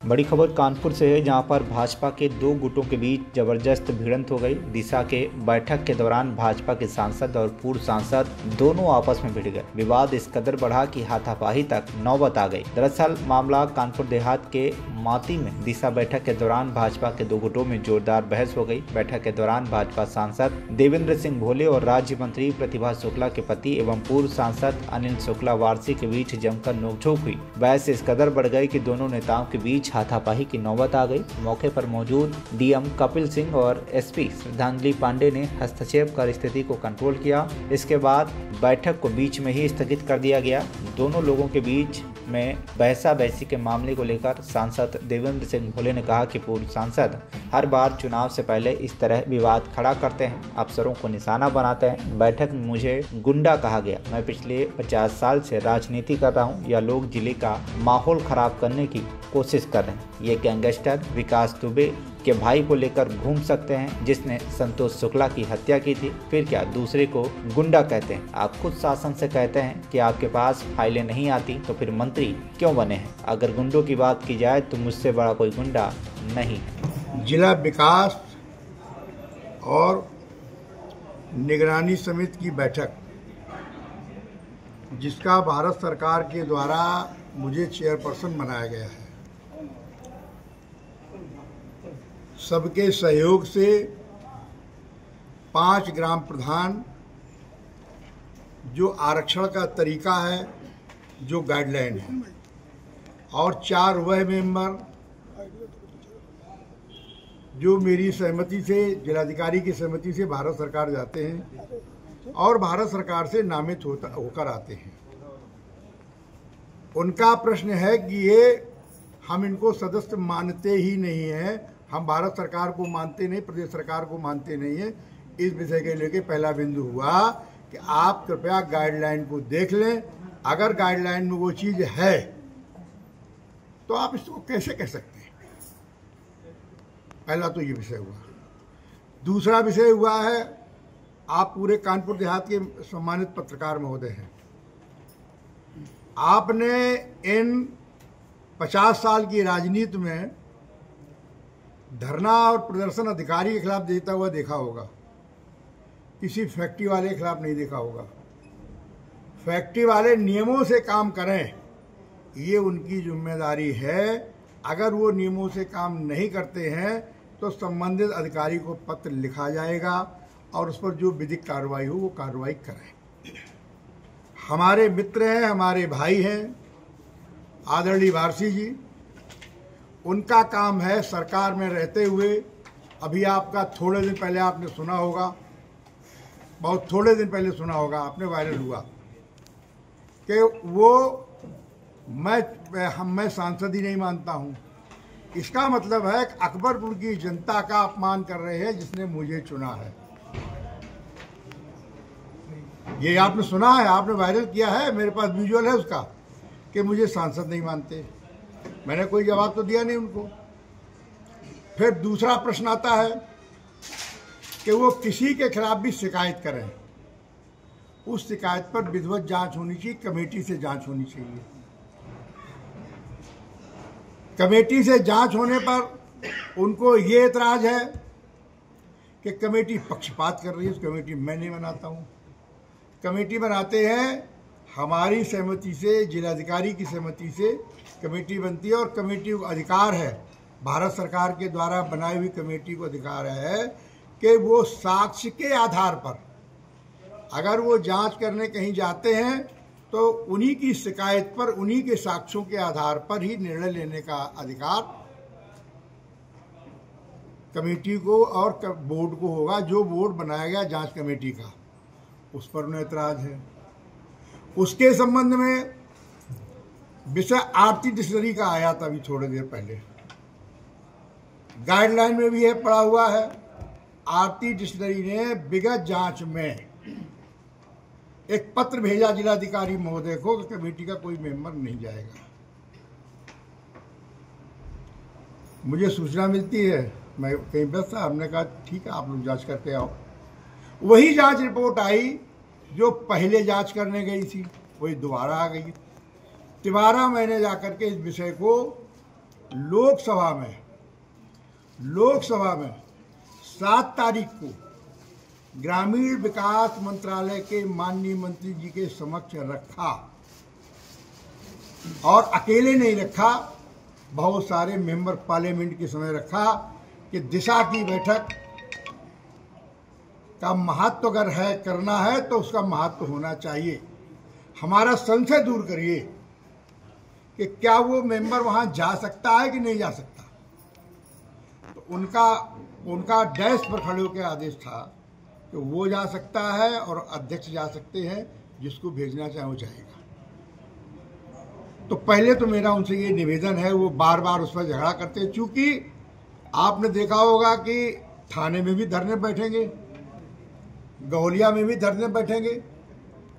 बड़ी खबर कानपुर से है, जहां पर भाजपा के दो गुटों के बीच जबरदस्त भिड़ंत हो गई। दिशा के बैठक के दौरान भाजपा के सांसद और पूर्व सांसद दोनों आपस में भिड़ गए। विवाद इस कदर बढ़ा कि हाथापाई तक नौबत आ गई। दरअसल मामला कानपुर देहात के माती में दिशा बैठक के दौरान भाजपा के दो गुटों में जोरदार बहस हो गई। बैठक के दौरान भाजपा सांसद देवेंद्र सिंह भोले और राज्य मंत्री प्रतिभा शुक्ला के पति एवं पूर्व सांसद अनिल शुक्ला वारसी के बीच जमकर नोकझोंक हुई। बहस इस कदर बढ़ गई कि दोनों नेताओं के बीच हाथापाई की नौबत आ गई। मौके पर मौजूद डीएम कपिल सिंह और एसपी श्रद्धांजलि पांडे ने हस्तक्षेप कर स्थिति को कंट्रोल किया। इसके बाद बैठक को बीच में ही स्थगित कर दिया गया। दोनों लोगों के बीच में बहसा-बहसी के मामले को लेकर सांसद देवेंद्र सिंह भोले ने कहा कि पूर्व सांसद हर बार चुनाव से पहले इस तरह विवाद खड़ा करते हैं, अफसरों को निशाना बनाते हैं। बैठक में मुझे गुंडा कहा गया। मैं पिछले 50 साल से राजनीति कर रहा हूं। यह लोग जिले का माहौल खराब करने की कोशिश कर रहे हैं। ये गैंगस्टर विकास दुबे के भाई को लेकर घूम सकते हैं, जिसने संतोष शुक्ला की हत्या की थी। फिर क्या दूसरे को गुंडा कहते हैं? आप खुद शासन से कहते हैं कि आपके पास फाइलें नहीं आती, तो फिर मंत्री क्यों बने हैं? अगर गुंडों की बात की जाए तो मुझसे बड़ा कोई गुंडा नहीं है। जिला विकास और निगरानी समिति की बैठक, जिसका भारत सरकार के द्वारा मुझे चेयरपर्सन बनाया गया है, सबके सहयोग से 5 ग्राम प्रधान, जो आरक्षण का तरीका है, जो गाइडलाइन है, और 4 वह मेंबर जो मेरी सहमति से, जिलाधिकारी की सहमति से भारत सरकार जाते हैं और भारत सरकार से नामित होकर आते हैं। उनका प्रश्न है कि ये हम इनको सदस्य मानते ही नहीं हैं, हम भारत सरकार को मानते नहीं, प्रदेश सरकार को मानते नहीं है। इस विषय के लेके पहला बिंदु हुआ कि आप कृपया गाइडलाइन को देख लें। अगर गाइडलाइन में वो चीज है तो आप इसको कैसे कह सकते हैं? पहला तो ये विषय हुआ। दूसरा विषय हुआ है, आप पूरे कानपुर देहात के सम्मानित पत्रकार महोदय हैं। आपने इन 50 साल की राजनीति में धरना और प्रदर्शन अधिकारी के खिलाफ देता हुआ देखा होगा, किसी फैक्ट्री वाले के खिलाफ नहीं देखा होगा। फैक्ट्री वाले नियमों से काम करें, ये उनकी जिम्मेदारी है। अगर वो नियमों से काम नहीं करते हैं तो संबंधित अधिकारी को पत्र लिखा जाएगा और उस पर जो विधिक कार्रवाई हो वो कार्रवाई करें। हमारे मित्र हैं, हमारे भाई हैं आदरणीय वारसी जी, उनका काम है सरकार में रहते हुए, अभी आपका थोड़े दिन पहले आपने सुना होगा, बहुत थोड़े दिन पहले सुना होगा, आपने वायरल हुआ कि वो मैं सांसद ही नहीं मानता हूं। इसका मतलब है कि अकबरपुर की जनता का अपमान कर रहे हैं जिसने मुझे चुना है। ये आपने सुना है, आपने वायरल किया है, मेरे पास विजुअल है उसका, कि मुझे सांसद नहीं मानते। मैंने कोई जवाब तो दिया नहीं उनको। फिर दूसरा प्रश्न आता है कि वो किसी के खिलाफ भी शिकायत करें, उस शिकायत पर विधिवत जांच होनी चाहिए, कमेटी से जांच होनी चाहिए। कमेटी से जांच होने पर उनको ये एतराज है कि कमेटी पक्षपात कर रही है। उस कमेटी मैं नहीं बनाता हूं। कमेटी बनाते हैं हमारी सहमति से, जिलाधिकारी की सहमति से कमेटी बनती है और कमेटी को अधिकार है, भारत सरकार के द्वारा बनाई हुई कमेटी को अधिकार है कि वो साक्ष्य के आधार पर, अगर वो जांच करने कहीं जाते हैं तो उन्हीं की शिकायत पर, उन्हीं के साक्ष्यों के आधार पर ही निर्णय लेने का अधिकार कमेटी को और बोर्ड को होगा। जो बोर्ड बनाया गया जांच कमेटी का, उस पर उन्हें ऐतराज है। उसके संबंध में विषय आरती डिस्टिलरी का आया था अभी थोड़ी देर पहले, गाइडलाइन में भी है, पड़ा हुआ है। आरती डिस्टिलरी ने विगत जांच में एक पत्र भेजा जिलाधिकारी महोदय को कि कमेटी का कोई मेंबर नहीं जाएगा। मुझे सूचना मिलती है, मैं कहीं व्यस्त था, हमने कहा ठीक है आप लोग जांच करके आओ। वही जांच रिपोर्ट आई जो पहले जांच करने गई थी, वही दोबारा आ गई। तिवारा मैंने जाकर के इस विषय को लोकसभा में 7 तारीख को ग्रामीण विकास मंत्रालय के माननीय मंत्री जी के समक्ष रखा, और अकेले नहीं रखा, बहुत सारे मेंबर पार्लियामेंट के समय रखा कि दिशा की बैठक का महत्व अगर है करना है तो उसका महत्व होना चाहिए। हमारा संशय दूर करिए कि क्या वो मेंबर वहां जा सकता है कि नहीं जा सकता। तो उनका डैश पर खड़े होकर आदेश था कि वो जा सकता है और अध्यक्ष जा सकते हैं, जिसको भेजना चाहे वो जाएगा। तो पहले तो मेरा उनसे ये निवेदन है, वो बार बार उस पर झगड़ा करते हैं। चूंकि आपने देखा होगा कि थाने में भी धरने बैठेंगे, गौलिया में भी धरने बैठेंगे।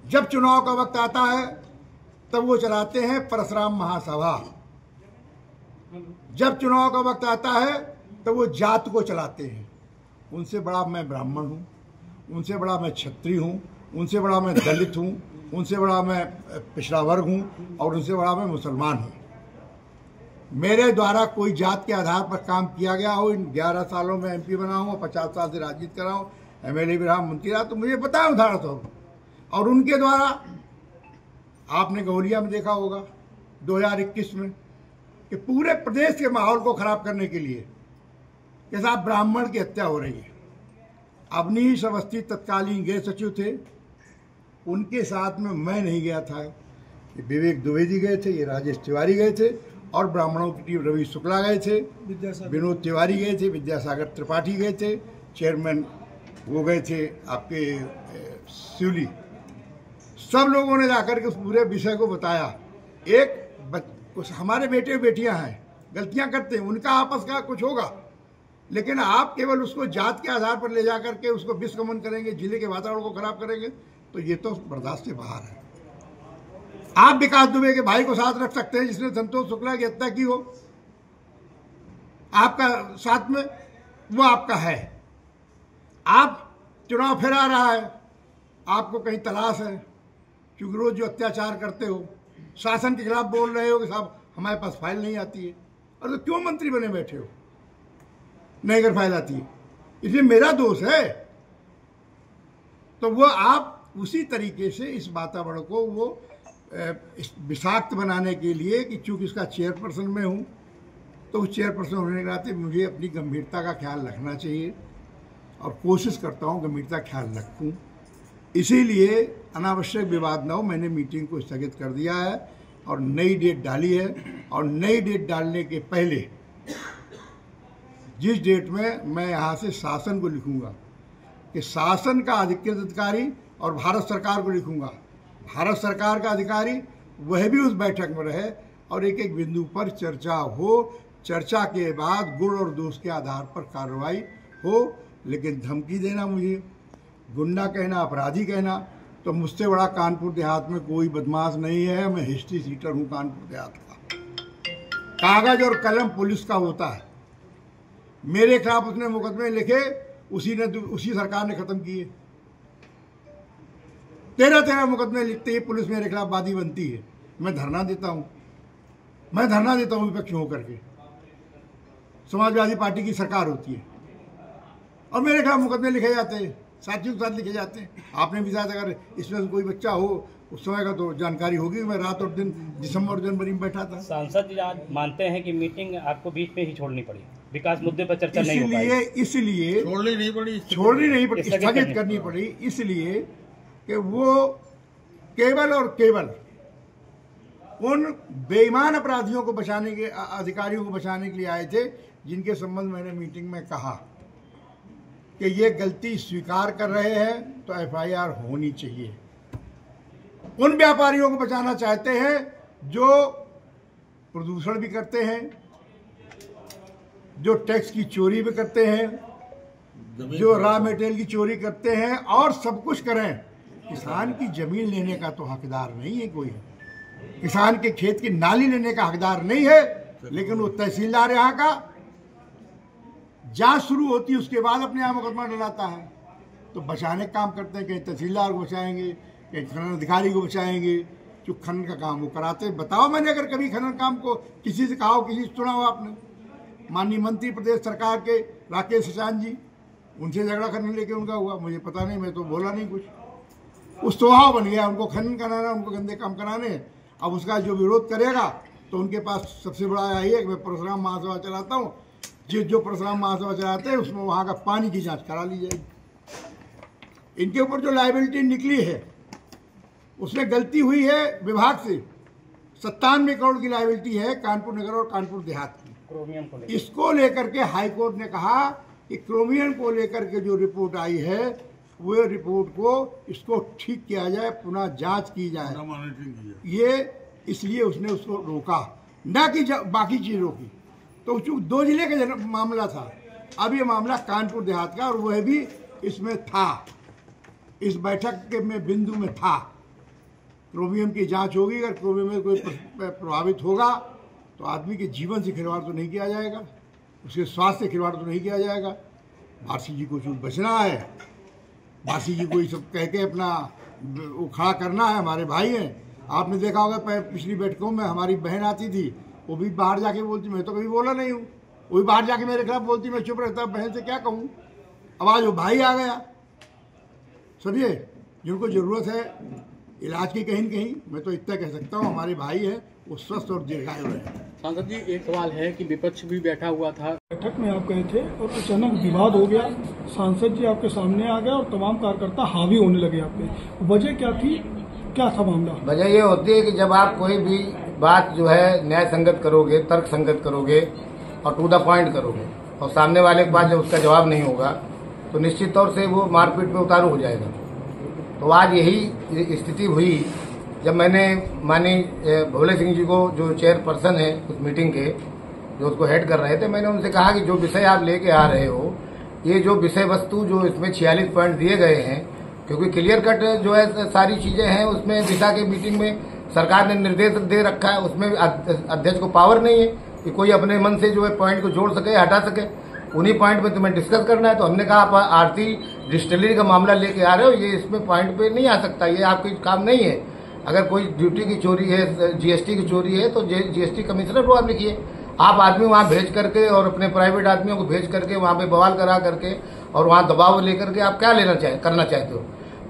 जब चुनाव का वक्त आता है तब वो चलाते हैं परशुराम महासभा, जब चुनाव का वक्त आता है तब वो जात को चलाते हैं। उनसे बड़ा मैं ब्राह्मण हूँ, उनसे बड़ा मैं क्षत्रिय हूँ, उनसे बड़ा मैं दलित हूँ, उनसे बड़ा मैं पिछड़ा वर्ग हूँ, और उनसे बड़ा मैं मुसलमान हूँ। मेरे द्वारा कोई जात के आधार पर काम किया गया हो, इन 11 सालों में MP बना हूँ, 50 साल से राजनीति कर रहा हूँ, MLA भी रहा, मंत्री रहा, तो मुझे पता है उदाहरण तो। और उनके द्वारा आपने गौलिया में देखा होगा 2021 में कि पूरे प्रदेश के माहौल को खराब करने के लिए कि साहब ब्राह्मण की हत्या हो रही है। अवनीश अवस्थी तत्कालीन गृह सचिव थे, उनके साथ में मैं नहीं गया था, ये विवेक द्विवेदी गए थे, ये राजेश तिवारी गए थे, और ब्राह्मणों की टीम रवि शुक्ला गए थे, विनोद तिवारी गए थे, विद्यासागर त्रिपाठी गए थे, चेयरमैन वो गए थे आपके शिवली। सब लोगों ने जाकर के उस पूरे विषय को बताया। उस हमारे बेटे बेटियां हैं, गलतियां करते हैं, उनका आपस का कुछ होगा, लेकिन आप केवल उसको जात के आधार पर ले जाकर के उसको विस्कमन करेंगे, जिले के वातावरण को खराब करेंगे, तो ये तो बर्दाश्त से बाहर है। आप विकास दुबे के भाई को साथ रख सकते हैं जिसने संतोष शुक्ला की हत्या की हो, आपका साथ में वो आपका है। आप चुनाव फिर आ रहा है, आपको कहीं तलाश है, क्योंकि रोज जो अत्याचार करते हो, शासन के खिलाफ बोल रहे हो कि साहब हमारे पास फाइल नहीं आती है, और तो क्यों मंत्री बने बैठे हो, नहीं अगर फाइल आती है, इसलिए मेरा दोष है। तो वो आप उसी तरीके से इस वातावरण को वो विषाक्त बनाने के लिए कि चूंकि इसका चेयरपर्सन मैं हूँ, तो उस चेयरपर्सन होने के नाते मुझे अपनी गंभीरता का ख्याल रखना चाहिए, और कोशिश करता हूँ गंभीरता का ख्याल रखूँ। इसीलिए अनावश्यक विवाद न हो, मैंने मीटिंग को स्थगित कर दिया है और नई डेट डाली है। और नई डेट डालने के पहले जिस डेट में मैं यहाँ से शासन को लिखूँगा कि शासन का अधिकृत अधिकारी, और भारत सरकार को लिखूँगा भारत सरकार का अधिकारी वह भी उस बैठक में रहे, और एक एक बिंदु पर चर्चा हो, चर्चा के बाद गुण और दोष के आधार पर कार्रवाई हो। लेकिन धमकी देना, मुझे गुंडा कहना, अपराधी कहना, तो मुझसे बड़ा कानपुर देहात में कोई बदमाश नहीं है। मैं हिस्ट्री सीटर हूँ कानपुर देहात का। कागज और कलम पुलिस का होता है। मेरे खिलाफ उसने मुकदमे लिखे, उसी सरकार ने खत्म किए। 13 मुकदमे लिखते ही पुलिस मेरे खिलाफ वादी बनती है। मैं धरना देता हूँ विपक्ष होकर के। समाजवादी पार्टी की सरकार होती है और मेरे खिलाफ मुकदमे लिखे जाते हैं, साथियों के साथ लिखे जाते हैं। आपने भी शायद अगर इसमें से कोई बच्चा हो उस समय का तो जानकारी होगी। मैं रात और दिन दिसंबर जनवरी में बैठा था। सांसद जी आज मानते हैं कि मीटिंग आपको बीच में ही छोड़नी पड़ी, विकास मुद्दे पर चर्चा नहीं हो पाई, इसलिए छोड़नी नहीं पड़ी, स्थगित करनी पड़ी, इसलिए कि वो केवल और केवल उन बेईमान अपराधियों को बचाने के, अधिकारियों को बचाने के लिए आए थे, जिनके संबंध में मैंने मीटिंग में कहा कि ये गलती स्वीकार कर रहे हैं तो FIR होनी चाहिए। उन व्यापारियों को बचाना चाहते हैं जो प्रदूषण भी करते हैं, जो टैक्स की चोरी भी करते हैं, जो रॉ मटेरियल की चोरी करते हैं, और सब कुछ करें। किसान की जमीन लेने का तो हकदार नहीं है कोई, किसान के खेत की नाली लेने का हकदार नहीं है, लेकिन वो तहसीलदार यहाँ का जांच शुरू होती है उसके बाद अपने यहाँ मुकदमा डलाता है। तो बचाने का काम करते हैं, कहीं तहसीलदार को बचाएंगे, कहीं खनन अधिकारी को बचाएंगे, जो खनन का काम वो कराते। बताओ मैंने अगर कभी खनन काम को किसी से कहा हो, किसी से सुना हो आपने? माननीय मंत्री प्रदेश सरकार के राकेश शशांक जी, उनसे झगड़ा करने लेके उनका हुआ, मुझे पता नहीं, मैं तो बोला नहीं कुछ। उस स्वभाव बन गया उनको खनन कराना, उनको गंदे काम कराने। अब उसका जो विरोध करेगा तो उनके पास सबसे बड़ा यही है कि मैं परशुराम महासभा चलाता हूँ, जो परशुराम महासभा चलाते हैं उसमें वहाँ का पानी की जाँच करा ली जाएगी। इनके ऊपर जो लायबिलिटी निकली है उसमें गलती हुई है विभाग से। 97 करोड़ की लायबिलिटी है कानपुर नगर और कानपुर देहात की। क्रोमियम को लेकर इसको लेकर के हाई कोर्ट ने कहा कि क्रोमियम को लेकर के जो रिपोर्ट आई है वो रिपोर्ट को इसको ठीक किया जाए, पुनः जांच की जाए। ये इसलिए उसने उसको रोका, न कि बाकी चीज़ों की। तो चूंकि 2 जिले का मामला था, अब ये मामला कानपुर देहात का, और वह भी इसमें था, इस बैठक के में बिंदु में था। क्रोमियम की जांच होगी, अगर क्रोमियम में कोई प्रभावित होगा तो आदमी के जीवन से खिलवाड़ तो नहीं किया जाएगा, उसके स्वास्थ्य से खिलवाड़ तो नहीं किया जाएगा। भारती जी को चूँकि बचना है, भारती जी को ये सब कह के अपना वो खड़ा करना है, हमारे भाई हैं। आपने देखा होगा पिछली बैठकों में हमारी बहन आती थी, वो भी बाहर जाके बोलती, मैं तो कभी बोला नहीं हूँ, वो भी बाहर जाके मेरे खिलाफ बोलती, मैं चुप रहता, बहन से क्या कहूँ। अब आज वो भाई आ गया। समझिए, जिनको ज़रूरत है इलाज की कहीं न कहीं, मैं तो इतना कह सकता हूँ हमारे भाई हैं वो स्वस्थ और दीर्घायु रहे। सांसद जी, एक सवाल है कि विपक्ष भी बैठा हुआ था, बैठक में आप गए थे और अचानक विवाद हो गया, सांसद जी आपके सामने आ गए और तमाम कार्यकर्ता हावी होने लगे आप पे। वजह क्या थी, क्या था मामला? वजह ये होती है कि जब आप कोई भी बात जो है न्याय संगत करोगे, तर्क संगत करोगे और टू द पॉइंट करोगे, और सामने वाले के पास जब उसका जवाब नहीं होगा तो निश्चित तौर से वो मारपीट पे उतारू हो जाएगा। तो आज यही स्थिति हुई जब मैंने माननीय भोले सिंह जी को, जो चेयरपर्सन है उस मीटिंग के, जो उसको हेड कर रहे थे, मैंने उनसे कहा कि जो विषय आप लेके आ रहे हो, ये जो विषय वस्तु जो इसमें 46 पॉइंट दिए गए हैं, क्योंकि क्लियर कट जो है सारी चीजें हैं उसमें, दिशा के मीटिंग में सरकार ने निर्देश दे रखा है, उसमें अध्यक्ष को पावर नहीं है कि कोई अपने मन से जो है पॉइंट को जोड़ सके, हटा सके। उन्हीं पॉइंट पे तुम्हें डिस्कस करना है। तो हमने कहा आप आरती डिस्टिलरी का मामला लेके आ रहे हो, ये इसमें पॉइंट पे नहीं आ सकता, ये आपकी काम नहीं है। अगर कोई ड्यूटी की चोरी है, जीएसटी की चोरी है, तो जीएसटी कमिश्नर को आप लिखिए। आप आदमी वहां भेज करके और अपने प्राइवेट आदमियों को भेज करके वहां पे बवाल करा करके और वहां दबाव लेकर के आप क्या करना चाहते हो?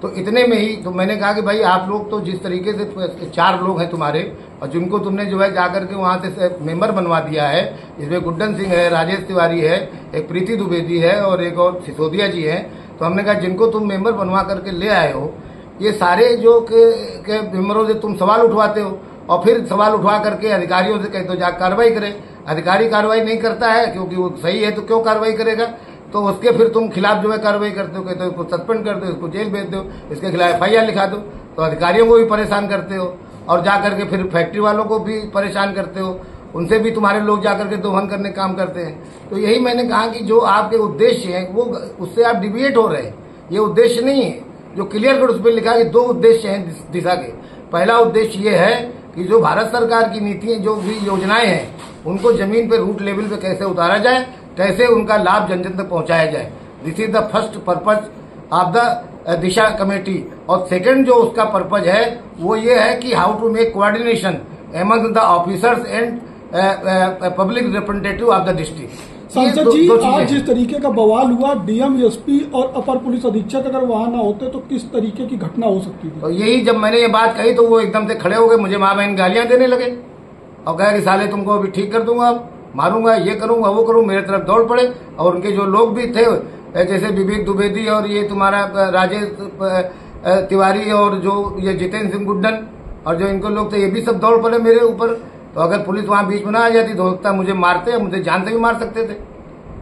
तो इतने में ही तो मैंने कहा कि भाई आप लोग तो जिस तरीके से 4 लोग हैं तुम्हारे, और जिनको तुमने जो है जाकर के वहां से मेंबर बनवा दिया है, इसमें गुड्डन सिंह है, राजेश तिवारी है, एक प्रीति द्विवेदी है और एक और सिसोदिया जी है। तो हमने कहा जिनको तुम मेंबर बनवा करके ले आए हो, ये सारे जो के मेंबरों से तुम सवाल उठवाते हो और फिर सवाल उठवा करके अधिकारियों से कहते हो जा कार्रवाई करें। अधिकारी कार्रवाई नहीं करता है क्योंकि वो सही है, तो क्यों कार्रवाई करेगा? तो उसके फिर तुम खिलाफ जो है कार्रवाई करते हो, कहते हो इसको सस्पेंड कर दो, इसको जेल भेज दो, इसके खिलाफ FIR लिखा दो। तो अधिकारियों को भी परेशान करते हो और जाकर के फिर फैक्ट्री वालों को भी परेशान करते हो, उनसे भी तुम्हारे लोग जाकर के दोहन करने काम करते हैं। तो यही मैंने कहा कि जो आपके उद्देश्य हैं वो उससे आप डिविएट हो रहे हैं, ये उद्देश्य नहीं है। जो क्लियर कट उस पर लिखा है कि 2 उद्देश्य हैं दिशा के। पहला उद्देश्य ये है कि जो भारत सरकार की नीतियां, जो भी योजनाएं हैं, उनको जमीन पे रूट लेवल पे कैसे उतारा जाए, कैसे उनका लाभ जन जन तक पहुंचाया जाए। This is the first purpose of the Disha committee. और सेकंड जो उसका पर्पज है वो ये है कि how to make coordination among the officers and public representative of the district. सांसद जी, आज जिस तरीके का बवाल हुआ, DM, SP और अपर पुलिस अधीक्षक अगर वहां ना होते तो किस तरीके की घटना हो सकती थी? तो यही जब मैंने ये बात कही तो वो एकदम से खड़े हो गए, मुझे माँ बहन गालियां देने लगे और कहा कि साले तुमको अभी ठीक कर दूंगा, मारूंगा, ये करूंगा, वो करूंगा। मेरे तरफ दौड़ पड़े और उनके जो लोग भी थे, जैसे विवेक द्विवेदी और ये तुम्हारा राजेश तिवारी और जो ये जितेंद्र सिंह गुड्डन और जो इनको लोग थे, ये भी सब दौड़ पड़े मेरे ऊपर। तो अगर पुलिस वहां बीच में ना आ जाती तो होता मुझे मारते, मुझे जान से भी मार सकते थे।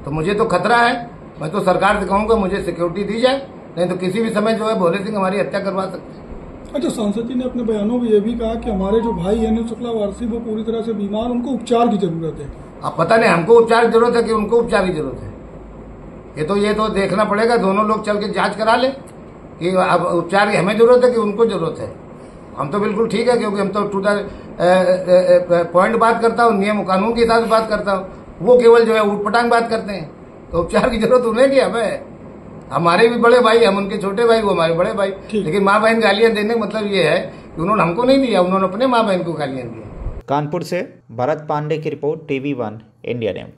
तो मुझे तो खतरा है, मैं तो सरकार से कहूंगा मुझे सिक्योरिटी दी जाए, नहीं तो किसी भी समय जो है भोले सिंह हमारी हत्या करवा सकते हैं। अच्छा, सांसद जी ने अपने बयानों में ये भी कहा कि हमारे जो भाई अनिल शुक्ला वारसी वो पूरी तरह से बीमार, उनको उपचार की जरूरत है। अब पता नहीं हमको उपचार की जरूरत है कि उनको उपचार की जरूरत है, ये तो देखना पड़ेगा। दोनों लोग चल के जांच करा ले कि अब उपचार की हमें जरूरत है कि उनको जरूरत है। हम तो बिल्कुल ठीक है, क्योंकि हम तो टू द पॉइंट बात करता हूँ, नियम कानून के हिसाब से बात करता हूँ। वो केवल जो है उठपटांग बात करते हैं। तो उपचार की जरूरत उन्हें की हमें, हमारे भी बड़े भाई, हम उनके छोटे भाई, वो हमारे बड़े भाई। लेकिन माँ बहन गालियां देने का मतलब ये है उन्होंने हमको नहीं दिया, उन्होंने अपने माँ बहन को गालियाँ दी। कानपुर से भरत पांडे की रिपोर्ट, TV1 इंडिया न्यूज़।